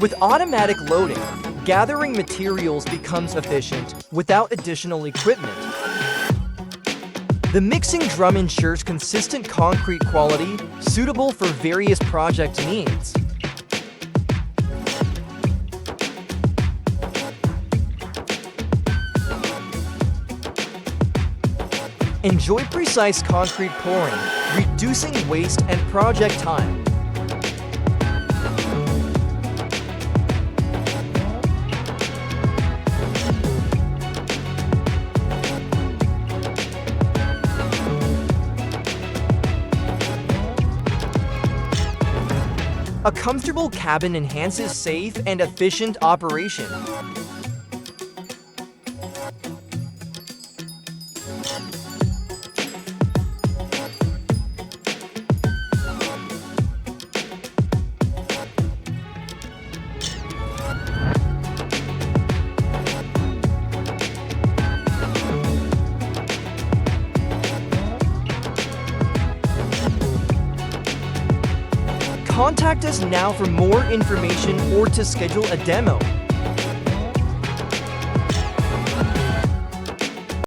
With automatic loading, gathering materials becomes efficient without additional equipment. The mixing drum ensures consistent concrete quality suitable for various project needs. Enjoy precise concrete pouring, reducing waste and project time. A comfortable cabin enhances safe and efficient operation. Contact us now for more information or to schedule a demo.